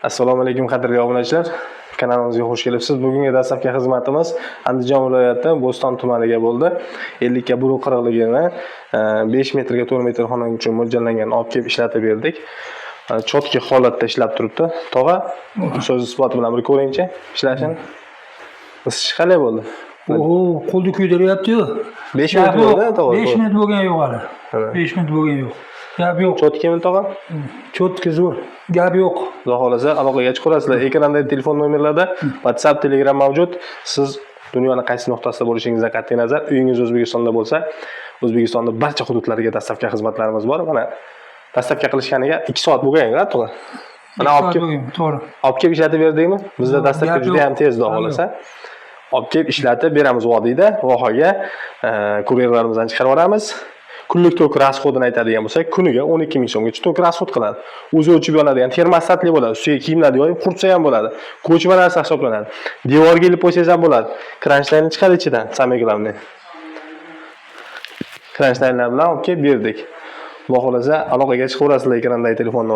Assalomu alaykum qadrli obunachilar. Kanalimizga xush kelibsiz. Bugungi dastlabki xizmatimiz Andijon viloyati Bo'ston tumaniga bo'ldi. 50 ga buruq qirg'ligini 5 metrga 4 metr xona uchun mo'ljallangan olib kelib ishlatib berdik. Chotki holatda ishlab turibdi. Tog'a, so'z isboti bilan bir ko'ringchi ishlashini. Isish qalay bo'ldi? Qo'lni kuydiryapti-yu. 5 metr bo'ldi, tog'a. 5 minut bo'lgan yo'q hali. 5 minut bo'lgan yo'q. Gap yo'q. Chotkimi tog'a? Chotki zo'r. Gap yo'q. Xudo xolasa aloqaga chiqasizlar. Ekranda telefon nomerlarda WhatsApp, Telegram mavjud. Siz dunyoning qaysi nuqtasida bo'lishingizdan qat'iy nazar, uyingiz O'zbekistonda bo'lsa, O'zbekistonda barcha hududlariga dastlabki xizmatlarimiz bor. Mana dastlabki qilishganiga 2 soat bo'lgan-ku, to'g'ri. Mana olib kelib ishlatib berdikmi? Bizda dastlabki juda ham tez, xudo xolasa. Olib kelib ishlatib beramiz vodiyda, vohaga kuryerlarimizdan chiqarib yuboramiz. Kunlik tok rasxodini aytadigan bo'lsak, kuniga 12 ming so'mgacha tok rasxod qiladi. O'zi o'chib yonadigan termostatli bo'ladi. Ustiga kiyimlarni yoyib qurtsa ham bo'ladi. Ko'chma narsa hisoblanadi. Devorga ilib qo'ysangiz ham bo'ladi. Kranshtaynni chiqadi ichidan, sameglavni. Kranshtaynlar bilan olib kelib berdik. Xudo xolasa aloqaga chiqaverasizlar ekrandagi telefondan.